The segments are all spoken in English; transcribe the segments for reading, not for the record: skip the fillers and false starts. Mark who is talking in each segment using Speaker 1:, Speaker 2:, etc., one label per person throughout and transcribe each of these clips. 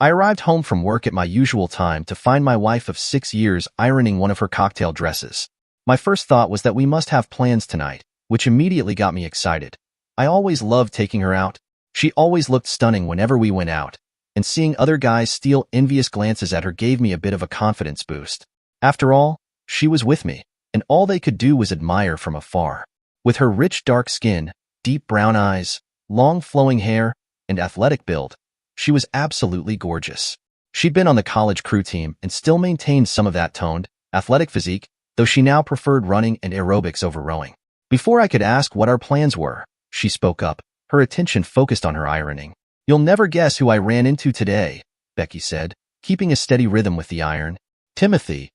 Speaker 1: I arrived home from work at my usual time to find my wife of 6 years ironing one of her cocktail dresses. My first thought was that we must have plans tonight, which immediately got me excited. I always loved taking her out. She always looked stunning whenever we went out, and seeing other guys steal envious glances at her gave me a bit of a confidence boost. After all, she was with me, and all they could do was admire from afar. With her rich dark skin, deep brown eyes, long flowing hair, and athletic build, she was absolutely gorgeous. She'd been on the college crew team and still maintained some of that toned, athletic physique, though she now preferred running and aerobics over rowing. Before I could ask what our plans were, she spoke up, her attention focused on her ironing. "You'll never guess who I ran into today," Becky said, keeping a steady rhythm with the iron. "Timothy."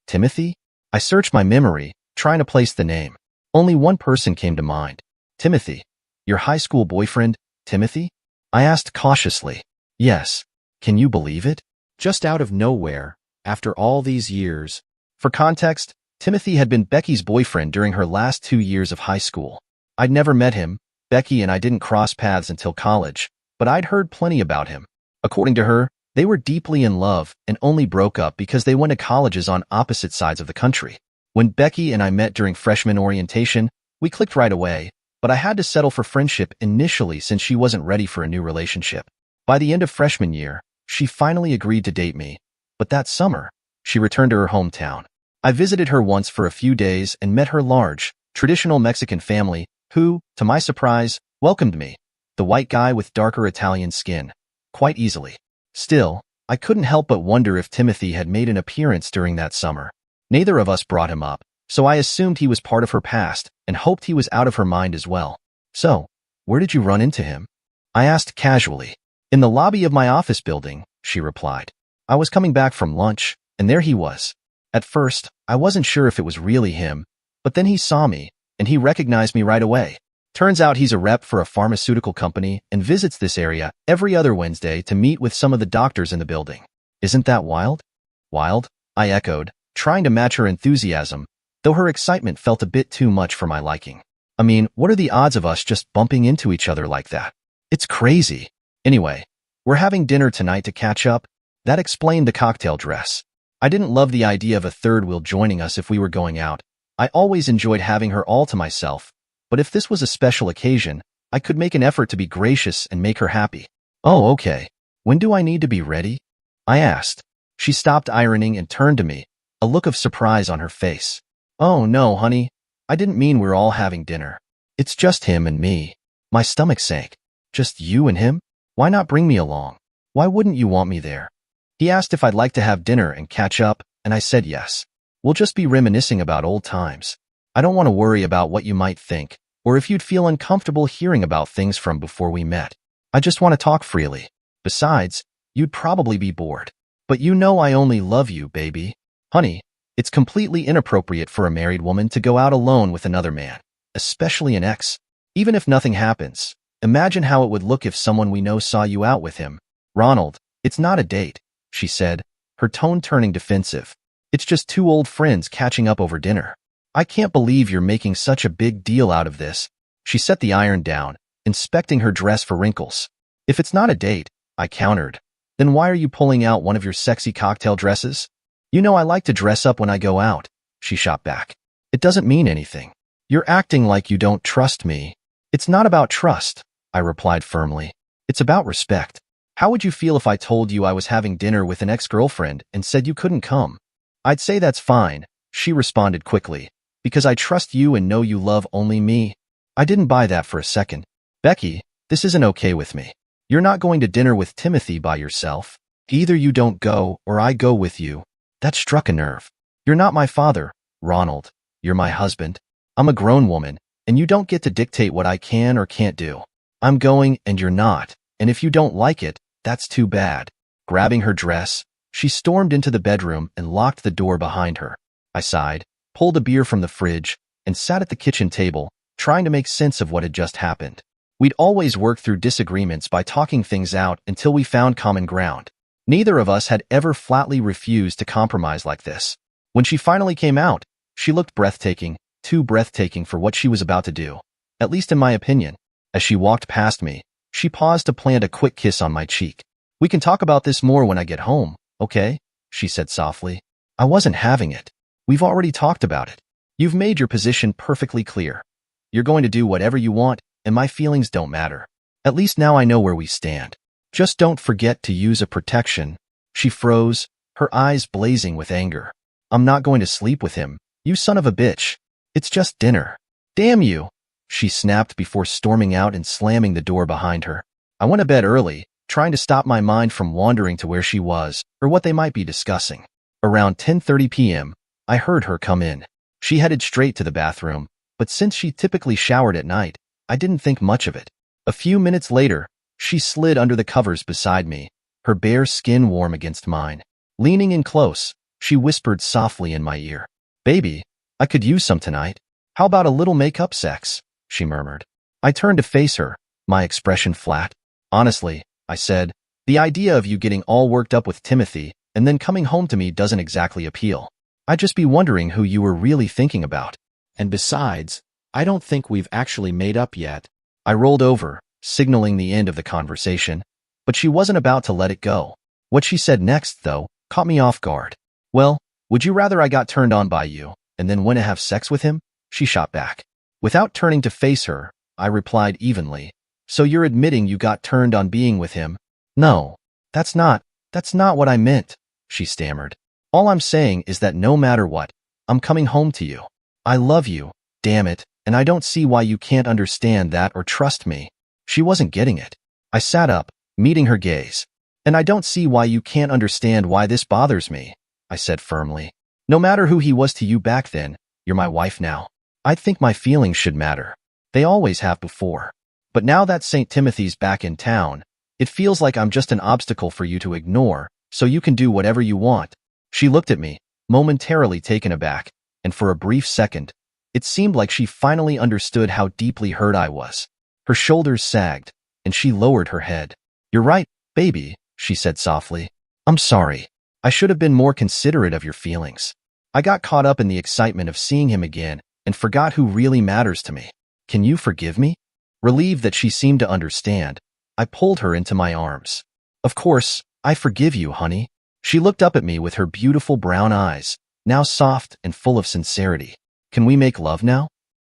Speaker 1: "Timothy?" I searched my memory, trying to place the name. Only one person came to mind. "Timothy? Your high school boyfriend, Timothy?" I asked cautiously. "Yes. Can you believe it? Just out of nowhere, after all these years." For context, Timothy had been Becky's boyfriend during her last 2 years of high school. I'd never met him. Becky and I didn't cross paths until college, but I'd heard plenty about him. According to her, they were deeply in love and only broke up because they went to colleges on opposite sides of the country. When Becky and I met during freshman orientation, we clicked right away, but I had to settle for friendship initially since she wasn't ready for a new relationship. By the end of freshman year, she finally agreed to date me, but that summer, she returned to her hometown. I visited her once for a few days and met her large, traditional Mexican family, who, to my surprise, welcomed me, the white guy with darker Italian skin, quite easily. Still, I couldn't help but wonder if Timothy had made an appearance during that summer. Neither of us brought him up, so I assumed he was part of her past and hoped he was out of her mind as well. "So, where did you run into him?" I asked casually. "In the lobby of my office building," she replied. "I was coming back from lunch, and there he was." At first, I wasn't sure if it was really him, but then he saw me, and he recognized me right away. Turns out he's a rep for a pharmaceutical company and visits this area every other Wednesday to meet with some of the doctors in the building. "Isn't that wild?" "Wild?" I echoed, trying to match her enthusiasm, though her excitement felt a bit too much for my liking. "I mean, what are the odds of us just bumping into each other like that? It's crazy. Anyway, we're having dinner tonight to catch up." That explained the cocktail dress. I didn't love the idea of a third wheel joining us if we were going out. I always enjoyed having her all to myself, but if this was a special occasion, I could make an effort to be gracious and make her happy. "Oh, okay. When do I need to be ready?" I asked. She stopped ironing and turned to me, a look of surprise on her face. "Oh, no, honey. I didn't mean we're all having dinner. It's just him and me." My stomach sank. "Just you and him? Why not bring me along? Why wouldn't you want me there?" He asked if I'd like to have dinner and catch up, and I said yes. "We'll just be reminiscing about old times. I don't want to worry about what you might think, or if you'd feel uncomfortable hearing about things from before we met. I just want to talk freely. Besides, you'd probably be bored. But you know I only love you, baby. Honey, it's completely inappropriate for a married woman to go out alone with another man, especially an ex. Even if nothing happens, imagine how it would look if someone we know saw you out with him." "Ronald, it's not a date," she said, her tone turning defensive. "It's just two old friends catching up over dinner." "I can't believe you're making such a big deal out of this." She set the iron down, inspecting her dress for wrinkles. "If it's not a date," I countered, "then why are you pulling out one of your sexy cocktail dresses?" "You know I like to dress up when I go out," she shot back. "It doesn't mean anything. You're acting like you don't trust me." "It's not about trust," I replied firmly. "It's about respect. How would you feel if I told you I was having dinner with an ex-girlfriend and said you couldn't come?" "I'd say that's fine," she responded quickly, "because I trust you and know you love only me." I didn't buy that for a second. "Becky, this isn't okay with me. You're not going to dinner with Timothy by yourself. Either you don't go or I go with you." That struck a nerve. "You're not my father, Ronald. You're my husband. I'm a grown woman, and you don't get to dictate what I can or can't do. I'm going and you're not, and if you don't like it, that's too bad." Grabbing her dress, she stormed into the bedroom and locked the door behind her. I sighed, pulled a beer from the fridge, and sat at the kitchen table, trying to make sense of what had just happened. We'd always worked through disagreements by talking things out until we found common ground. Neither of us had ever flatly refused to compromise like this. When she finally came out, she looked breathtaking, too breathtaking for what she was about to do, at least in my opinion. As she walked past me, she paused to plant a quick kiss on my cheek. We can talk about this more when I get home, okay? She said softly. I wasn't having it. We've already talked about it. You've made your position perfectly clear. You're going to do whatever you want, and my feelings don't matter. At least now I know where we stand. Just don't forget to use a protection. She froze, her eyes blazing with anger. I'm not going to sleep with him, you son of a bitch. It's just dinner. Damn you, she snapped before storming out and slamming the door behind her. I went to bed early, trying to stop my mind from wandering to where she was, or what they might be discussing. Around 10:30 p.m., I heard her come in. She headed straight to the bathroom, but since she typically showered at night, I didn't think much of it. A few minutes later, she slid under the covers beside me, her bare skin warm against mine. Leaning in close, she whispered softly in my ear. Baby, I could use some tonight. How about a little makeup sex? She murmured. I turned to face her, my expression flat. Honestly, I said, the idea of you getting all worked up with Timothy and then coming home to me doesn't exactly appeal. I'd just be wondering who you were really thinking about. And besides, I don't think we've actually made up yet. I rolled over, signaling the end of the conversation, but she wasn't about to let it go. What she said next, though, caught me off guard. Well, would you rather I got turned on by you and then went to have sex with him? She shot back. Without turning to face her, I replied evenly. So you're admitting you got turned on being with him? No, that's not what I meant, she stammered. All I'm saying is that no matter what, I'm coming home to you. I love you, damn it, and I don't see why you can't understand that or trust me. She wasn't getting it. I sat up, meeting her gaze. And I don't see why you can't understand why this bothers me, I said firmly. No matter who he was to you back then, you're my wife now. I think my feelings should matter. They always have before. But now that St. Timothy's back in town, it feels like I'm just an obstacle for you to ignore, so you can do whatever you want. She looked at me, momentarily taken aback, and for a brief second, it seemed like she finally understood how deeply hurt I was. Her shoulders sagged, and she lowered her head. You're right, baby, she said softly. I'm sorry. I should have been more considerate of your feelings. I got caught up in the excitement of seeing him again and forgot who really matters to me. Can you forgive me? Relieved that she seemed to understand, I pulled her into my arms. Of course, I forgive you, honey. She looked up at me with her beautiful brown eyes, now soft and full of sincerity. Can we make love now?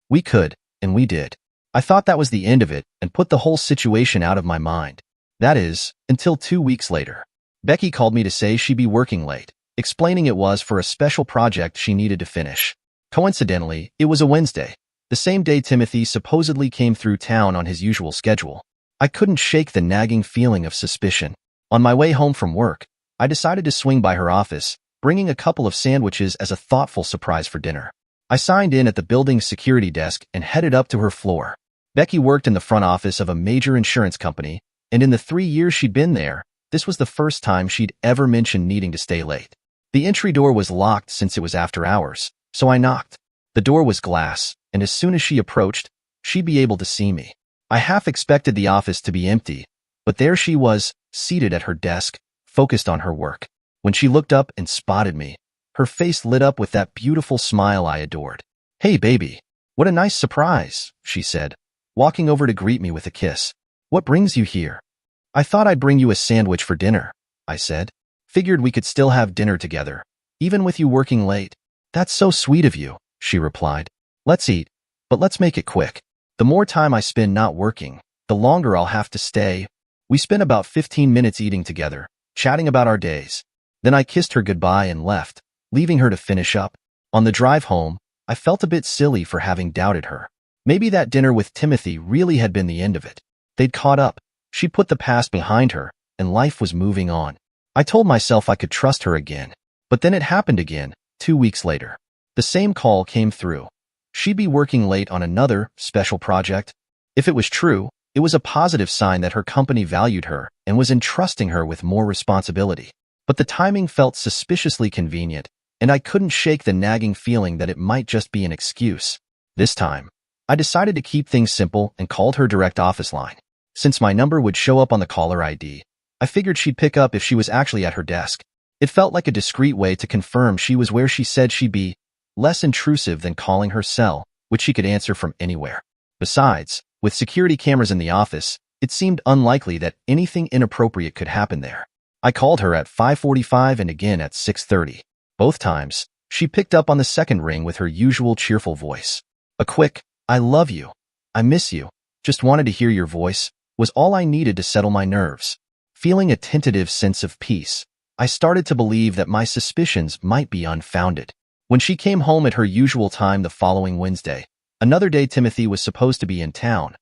Speaker 1: We could, and we did. I thought that was the end of it and put the whole situation out of my mind. That is, until 2 weeks later. Becky called me to say she'd be working late, explaining it was for a special project she needed to finish. Coincidentally, it was a Wednesday, the same day Timothy supposedly came through town on his usual schedule. I couldn't shake the nagging feeling of suspicion. On my way home from work, I decided to swing by her office, bringing a couple of sandwiches as a thoughtful surprise for dinner. I signed in at the building's security desk and headed up to her floor. Becky worked in the front office of a major insurance company, and in the 3 years she'd been there, this was the first time she'd ever mentioned needing to stay late. The entry door was locked since it was after hours, so I knocked. The door was glass, and as soon as she approached, she'd be able to see me. I half expected the office to be empty, but there she was, seated at her desk, focused on her work. When she looked up and spotted me, her face lit up with that beautiful smile I adored. Hey, baby. What a nice surprise, she said, walking over to greet me with a kiss. What brings you here? I thought I'd bring you a sandwich for dinner, I said. Figured we could still have dinner together, even with you working late. That's so sweet of you, she replied. Let's eat, but let's make it quick. The more time I spend not working, the longer I'll have to stay. We spent about 15 minutes eating together, chatting about our days. Then I kissed her goodbye and left, leaving her to finish up. On the drive home, I felt a bit silly for having doubted her. Maybe that dinner with Timothy really had been the end of it. They'd caught up. She put the past behind her, and life was moving on. I told myself I could trust her again. But then it happened again, 2 weeks later. The same call came through. She'd be working late on another special project. If it was true, it was a positive sign that her company valued her and was entrusting her with more responsibility. But the timing felt suspiciously convenient, and I couldn't shake the nagging feeling that it might just be an excuse. This time, I decided to keep things simple and called her direct office line. Since my number would show up on the caller ID, I figured she'd pick up if she was actually at her desk. It felt like a discreet way to confirm she was where she said she'd be, less intrusive than calling her cell, which she could answer from anywhere. Besides, with security cameras in the office, It seemed unlikely that anything inappropriate could happen there. I called her at 5:45 and again at 6:30. Both times, she picked up on the second ring with her usual cheerful voice. A quick, "I love you. I miss you. Just wanted to hear your voice," was all I needed to settle my nerves. Feeling a tentative sense of peace, I started to believe that my suspicions might be unfounded. When she came home at her usual time the following Wednesday, another day Timothy was supposed to be in town,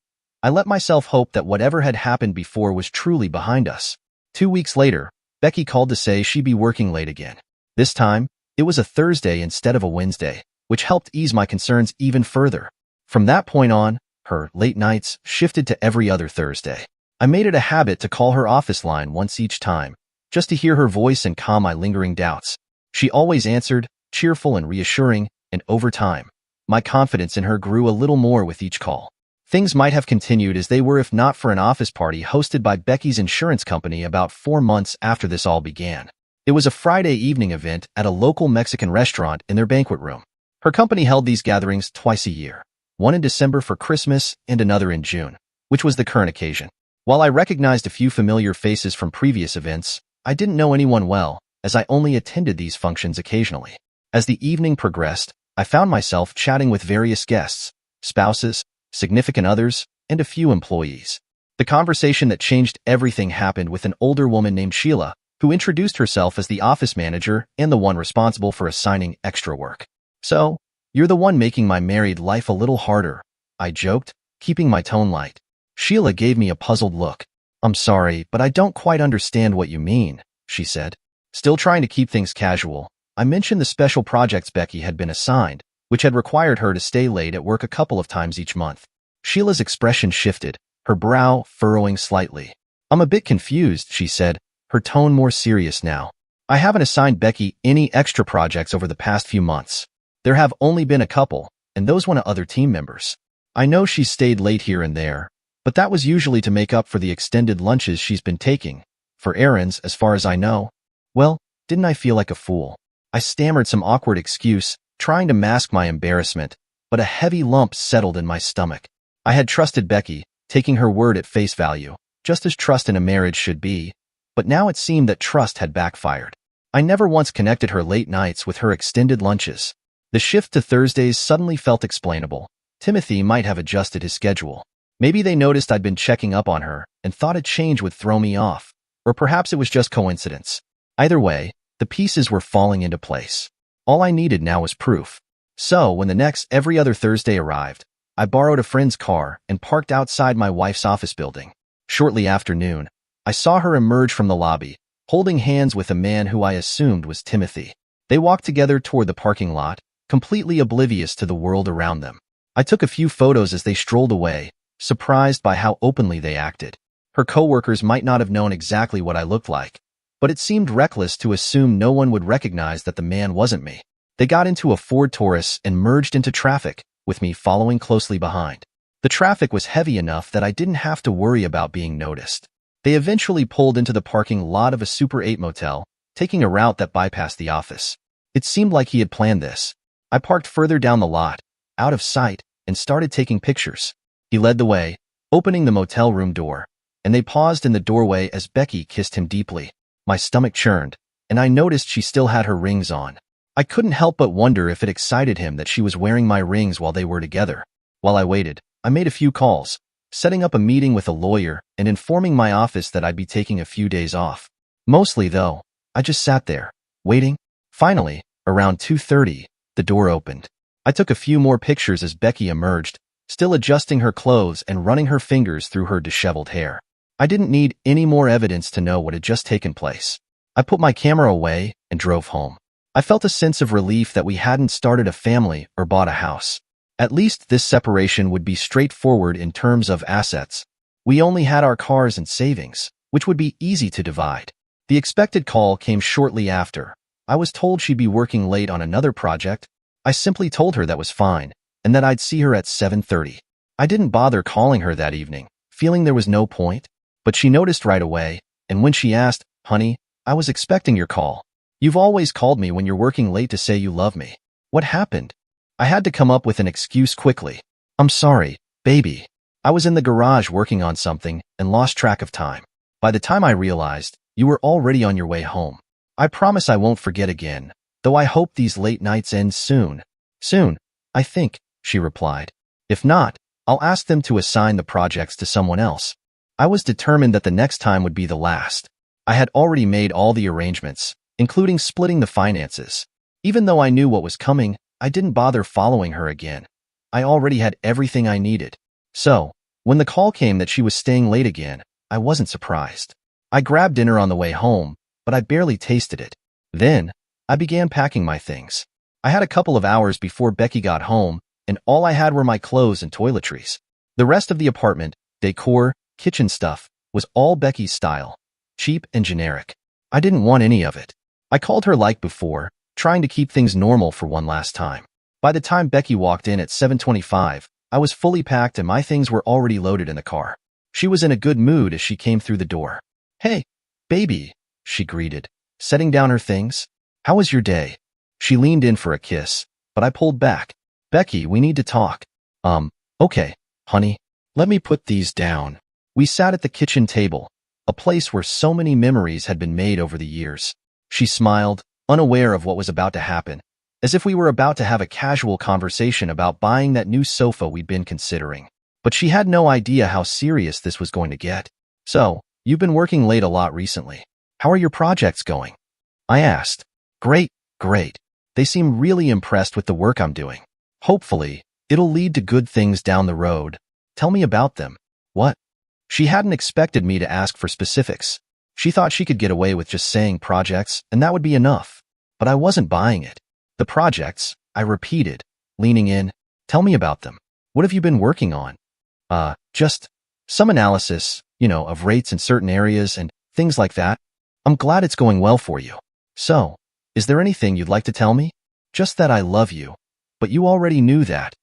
Speaker 1: I let myself hope that whatever had happened before was truly behind us. 2 weeks later, Becky called to say she'd be working late again. This time, it was a Thursday instead of a Wednesday, which helped ease my concerns even further. From that point on, her late nights shifted to every other Thursday. I made it a habit to call her office line once each time, just to hear her voice and calm my lingering doubts. She always answered, cheerful and reassuring, and over time, my confidence in her grew a little more with each call. Things might have continued as they were if not for an office party hosted by Becky's insurance company about 4 months after this all began. It was a Friday evening event at a local Mexican restaurant in their banquet room. Her company held these gatherings twice a year, one in December for Christmas and another in June, which was the current occasion. While I recognized a few familiar faces from previous events, I didn't know anyone well, as I only attended these functions occasionally. As the evening progressed, I found myself chatting with various guests, spouses, significant others, and a few employees. The conversation that changed everything happened with an older woman named Sheila, who introduced herself as the office manager and the one responsible for assigning extra work. "So, you're the one making my married life a little harder," I joked, keeping my tone light. Sheila gave me a puzzled look. "I'm sorry, but I don't quite understand what you mean," she said. Still trying to keep things casual, I mentioned the special projects Becky had been assigned, which had required her to stay late at work a couple of times each month. Sheila's expression shifted, her brow furrowing slightly. "I'm a bit confused," she said, her tone more serious now. "I haven't assigned Becky any extra projects over the past few months. There have only been a couple, and those went to other team members. I know she's stayed late here and there, but that was usually to make up for the extended lunches she's been taking. For errands, as far as I know." Well, didn't I feel like a fool? I stammered some awkward excuse, trying to mask my embarrassment, but a heavy lump settled in my stomach. I had trusted Becky, taking her word at face value, just as trust in a marriage should be, but now it seemed that trust had backfired. I never once connected her late nights with her extended lunches. The shift to Thursdays suddenly felt explainable. Timothy might have adjusted his schedule. Maybe they noticed I'd been checking up on her and thought a change would throw me off, or perhaps it was just coincidence. Either way, the pieces were falling into place. All I needed now was proof. So, when the next every other Thursday arrived, I borrowed a friend's car and parked outside my wife's office building. Shortly after noon, I saw her emerge from the lobby, holding hands with a man who I assumed was Timothy. They walked together toward the parking lot, completely oblivious to the world around them. I took a few photos as they strolled away, surprised by how openly they acted. Her coworkers might not have known exactly what I looked like, but it seemed reckless to assume no one would recognize that the man wasn't me. They got into a Ford Taurus and merged into traffic, with me following closely behind. The traffic was heavy enough that I didn't have to worry about being noticed. They eventually pulled into the parking lot of a Super 8 motel, taking a route that bypassed the office. It seemed like he had planned this. I parked further down the lot, out of sight, and started taking pictures. He led the way, opening the motel room door, and they paused in the doorway as Becky kissed him deeply. My stomach churned, and I noticed she still had her rings on. I couldn't help but wonder if it excited him that she was wearing my rings while they were together. While I waited, I made a few calls, setting up a meeting with a lawyer and informing my office that I'd be taking a few days off. Mostly, though, I just sat there, waiting. Finally, around 2:30, the door opened. I took a few more pictures as Becky emerged, still adjusting her clothes and running her fingers through her disheveled hair. I didn't need any more evidence to know what had just taken place. I put my camera away and drove home. I felt a sense of relief that we hadn't started a family or bought a house. At least this separation would be straightforward in terms of assets. We only had our cars and savings, which would be easy to divide. The expected call came shortly after. I was told she'd be working late on another project. I simply told her that was fine, and that I'd see her at 7:30. I didn't bother calling her that evening, feeling there was no point. But she noticed right away, and when she asked, "Honey, I was expecting your call. You've always called me when you're working late to say you love me. What happened?" I had to come up with an excuse quickly. "I'm sorry, baby. I was in the garage working on something and lost track of time. By the time I realized, you were already on your way home. I promise I won't forget again, though I hope these late nights end soon. Soon, I think, she replied. If not, I'll ask them to assign the projects to someone else. I was determined that the next time would be the last. I had already made all the arrangements, including splitting the finances. Even though I knew what was coming, I didn't bother following her again. I already had everything I needed. So, when the call came that she was staying late again, I wasn't surprised. I grabbed dinner on the way home, but I barely tasted it. Then, I began packing my things. I had a couple of hours before Becky got home, and all I had were my clothes and toiletries. The rest of the apartment, decor, kitchen stuff, was all Becky's style. Cheap and generic. I didn't want any of it. I called her like before, trying to keep things normal for one last time. By the time Becky walked in at 7:25, I was fully packed and my things were already loaded in the car. She was in a good mood as she came through the door. "Hey, baby," she greeted, setting down her things. "How was your day?" She leaned in for a kiss, but I pulled back. "Becky, we need to talk." Okay, honey. Let me put these down." We sat at the kitchen table, a place where so many memories had been made over the years. She smiled, unaware of what was about to happen, as if we were about to have a casual conversation about buying that new sofa we'd been considering. But she had no idea how serious this was going to get. "So, you've been working late a lot recently. How are your projects going?" I asked. Great. They seem really impressed with the work I'm doing. Hopefully, it'll lead to good things down the road. Tell me about them." "What?" She hadn't expected me to ask for specifics. She thought she could get away with just saying projects, and that would be enough. But I wasn't buying it. "The projects," I repeated, leaning in. "Tell me about them. What have you been working on?" Just some analysis, of rates in certain areas and things like that. I'm glad it's going well for you. So, is there anything you'd like to tell me?" "Just that I love you. But you already knew that."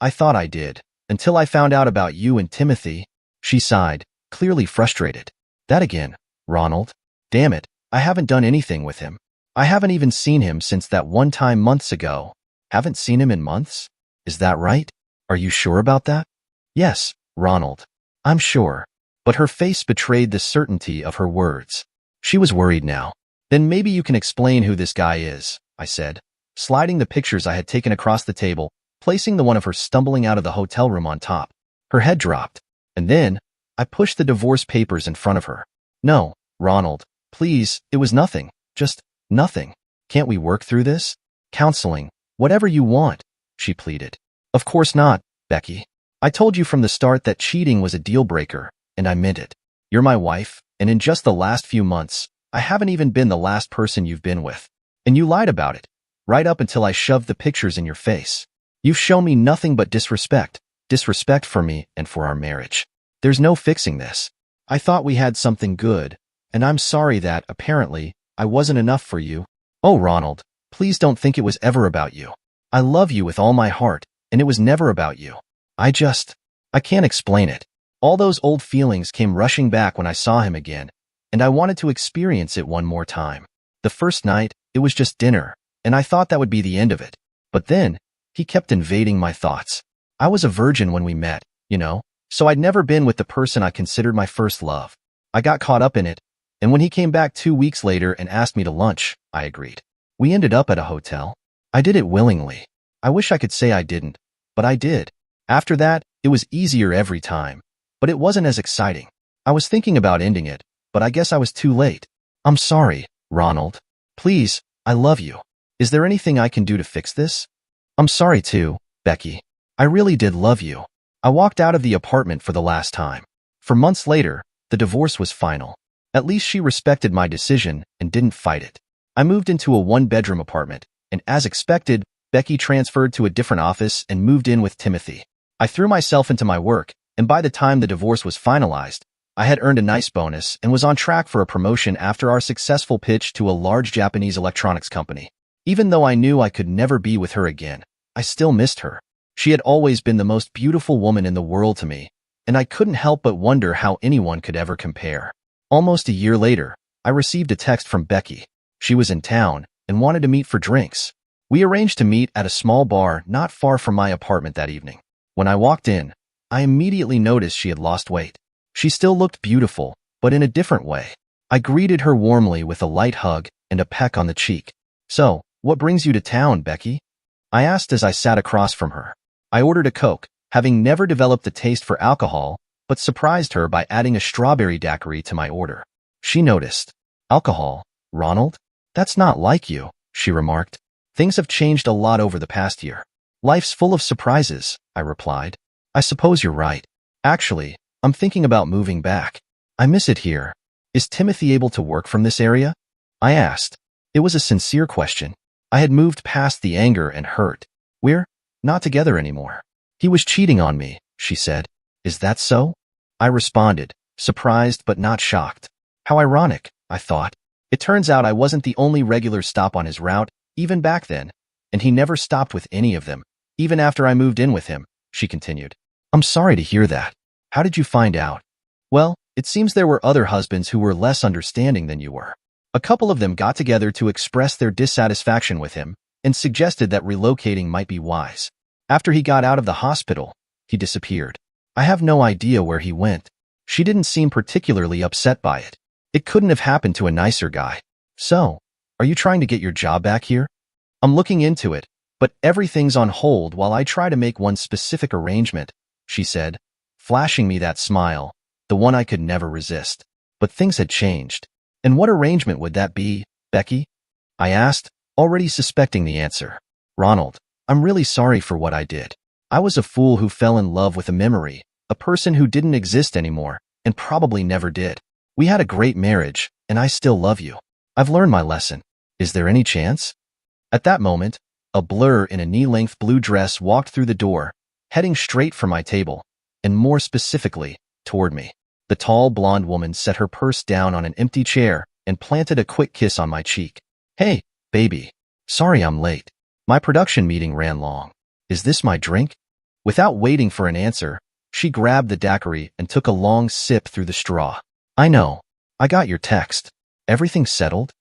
Speaker 1: I thought I did, until I found out about you and Timothy." She sighed, clearly frustrated. "That again, Ronald. Damn it, I haven't done anything with him. I haven't even seen him since that one time months ago." "Haven't seen him in months? Is that right? Are you sure about that?" "Yes, Ronald. I'm sure." But her face betrayed the certainty of her words. She was worried now. "Then maybe you can explain who this guy is," I said, sliding the pictures I had taken across the table, placing the one of her stumbling out of the hotel room on top. Her head dropped. And then, I pushed the divorce papers in front of her. "No, Ronald, please, it was nothing. Just nothing. Can't we work through this? Counseling, whatever you want," she pleaded. "Of course not, Becky. I told you from the start that cheating was a deal breaker, and I meant it. You're my wife, and in just the last few months, I haven't even been the last person you've been with. And you lied about it, right up until I shoved the pictures in your face. You've shown me nothing but disrespect for me and for our marriage. There's no fixing this. I thought we had something good, and I'm sorry that, apparently, I wasn't enough for you. Oh, Ronald, please don't think it was ever about you. I love you with all my heart, and it was never about you. I can't explain it. All those old feelings came rushing back when I saw him again, and I wanted to experience it one more time. The first night, it was just dinner, and I thought that would be the end of it. But then, he kept invading my thoughts. I was a virgin when we met, so I'd never been with the person I considered my first love. I got caught up in it, and when he came back 2 weeks later and asked me to lunch, I agreed. We ended up at a hotel. I did it willingly. I wish I could say I didn't, but I did. After that, it was easier every time, but it wasn't as exciting. I was thinking about ending it, but I guess I was too late. I'm sorry, Ronald. Please, I love you. Is there anything I can do to fix this? I'm sorry too, Becky. I really did love you. I walked out of the apartment for the last time. For months later, the divorce was final. At least she respected my decision and didn't fight it. I moved into a one-bedroom apartment, and as expected, Becky transferred to a different office and moved in with Timothy. I threw myself into my work, and by the time the divorce was finalized, I had earned a nice bonus and was on track for a promotion after our successful pitch to a large Japanese electronics company. Even though I knew I could never be with her again, I still missed her. She had always been the most beautiful woman in the world to me, and I couldn't help but wonder how anyone could ever compare. Almost a year later, I received a text from Becky. She was in town and wanted to meet for drinks. We arranged to meet at a small bar not far from my apartment that evening. When I walked in, I immediately noticed she had lost weight. She still looked beautiful, but in a different way. I greeted her warmly with a light hug and a peck on the cheek. "So, what brings you to town, Becky?" I asked as I sat across from her. I ordered a Coke, having never developed a taste for alcohol, but surprised her by adding a strawberry daiquiri to my order. She noticed. "Alcohol, Ronald? That's not like you," she remarked. "Things have changed a lot over the past year." "Life's full of surprises," I replied. "I suppose you're right. Actually, I'm thinking about moving back. I miss it here. Is Timothy able to work from this area?" I asked. It was a sincere question. I had moved past the anger and hurt. "We're not together anymore. He was cheating on me," she said. "Is that so?" I responded, surprised but not shocked. How ironic, I thought. It turns out I wasn't the only regular stop on his route, even back then, and he never stopped with any of them, even after I moved in with him, she continued. "I'm sorry to hear that. How did you find out?" "Well, it seems there were other husbands who were less understanding than you were. A couple of them got together to express their dissatisfaction with him and suggested that relocating might be wise. After he got out of the hospital, he disappeared. I have no idea where he went." She didn't seem particularly upset by it. "It couldn't have happened to a nicer guy." "So, are you trying to get your job back here?" "I'm looking into it, but everything's on hold while I try to make one specific arrangement," she said, flashing me that smile, the one I could never resist. But things had changed. "And what arrangement would that be, Becky?" I asked, already suspecting the answer. "Ronald, I'm really sorry for what I did. I was a fool who fell in love with a memory, a person who didn't exist anymore, and probably never did. We had a great marriage, and I still love you. I've learned my lesson. Is there any chance?" At that moment, a blur in a knee-length blue dress walked through the door, heading straight for my table, and more specifically, toward me. The tall blonde woman set her purse down on an empty chair and planted a quick kiss on my cheek. "Hey, baby. Sorry I'm late. My production meeting ran long. Is this my drink?" Without waiting for an answer, she grabbed the daiquiri and took a long sip through the straw. "I know. I got your text. Everything settled?"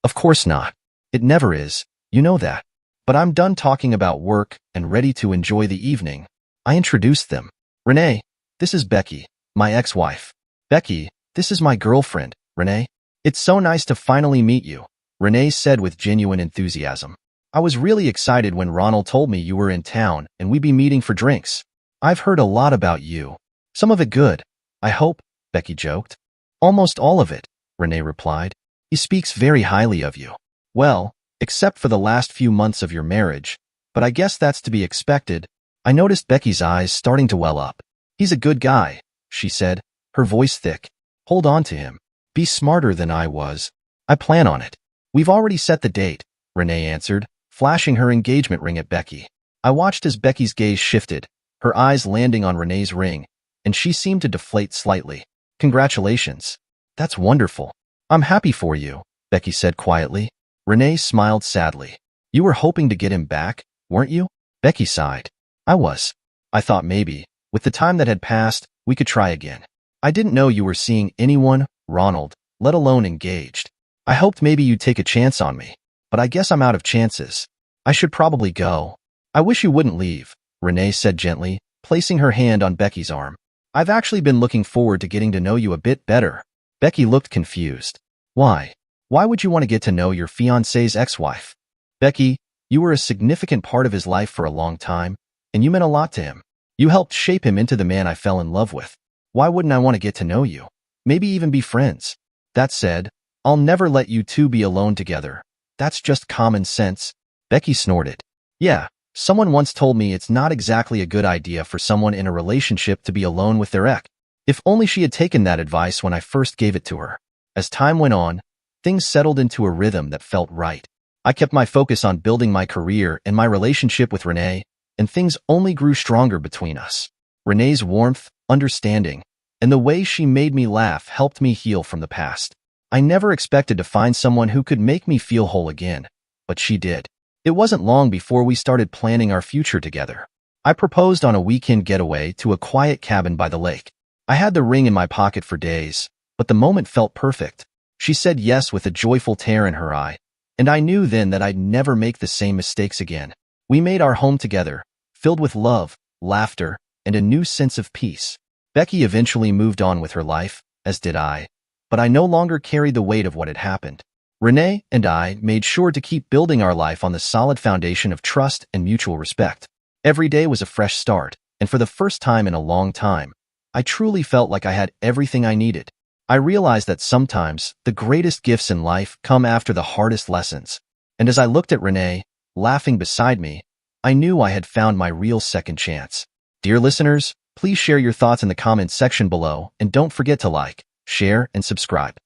Speaker 1: "Of course not. It never is. You know that. But I'm done talking about work and ready to enjoy the evening." I introduced them. "Renee, this is Becky, my ex-wife. Becky, this is my girlfriend, Renee. It's so nice to finally meet you," Renee said with genuine enthusiasm. "I was really excited when Ronald told me you were in town and we'd be meeting for drinks. I've heard a lot about you. Some of it good, I hope," Becky joked. "Almost all of it," Renee replied. "He speaks very highly of you." "Well, except for the last few months of your marriage, but I guess that's to be expected." I noticed Becky's eyes starting to well up. "He's a good guy," she said, her voice thick. "Hold on to him. Be smarter than I was." "I plan on it." "We've already set the date," Renee answered, flashing her engagement ring at Becky. I watched as Becky's gaze shifted, her eyes landing on Renee's ring, and she seemed to deflate slightly. "Congratulations. That's wonderful. I'm happy for you," Becky said quietly. Renee smiled sadly. "You were hoping to get him back, weren't you?" Becky sighed. "I was. I thought maybe, with the time that had passed, we could try again. I didn't know you were seeing anyone, Ronald, let alone engaged. I hoped maybe you'd take a chance on me, but I guess I'm out of chances. I should probably go." "I wish you wouldn't leave," Renee said gently, placing her hand on Becky's arm. "I've actually been looking forward to getting to know you a bit better." Becky looked confused. "Why? Why would you want to get to know your fiancé's ex-wife?" "Becky, you were a significant part of his life for a long time, and you meant a lot to him. You helped shape him into the man I fell in love with. Why wouldn't I want to get to know you? Maybe even be friends? That said, I'll never let you two be alone together. That's just common sense." Becky snorted. "Yeah, someone once told me it's not exactly a good idea for someone in a relationship to be alone with their ex. If only she had taken that advice when I first gave it to her." As time went on, things settled into a rhythm that felt right. I kept my focus on building my career and my relationship with Renee, and things only grew stronger between us. Renee's warmth, understanding, and the way she made me laugh helped me heal from the past. I never expected to find someone who could make me feel whole again, but she did. It wasn't long before we started planning our future together. I proposed on a weekend getaway to a quiet cabin by the lake. I had the ring in my pocket for days, but the moment felt perfect. She said yes with a joyful tear in her eye, and I knew then that I'd never make the same mistakes again. We made our home together, filled with love, laughter, and a new sense of peace. Becky eventually moved on with her life, as did I, but I no longer carried the weight of what had happened. Renee and I made sure to keep building our life on the solid foundation of trust and mutual respect. Every day was a fresh start, and for the first time in a long time, I truly felt like I had everything I needed. I realized that sometimes the greatest gifts in life come after the hardest lessons. And as I looked at Renee, laughing beside me, I knew I had found my real second chance. Dear listeners, please share your thoughts in the comments section below and don't forget to like, share, and subscribe.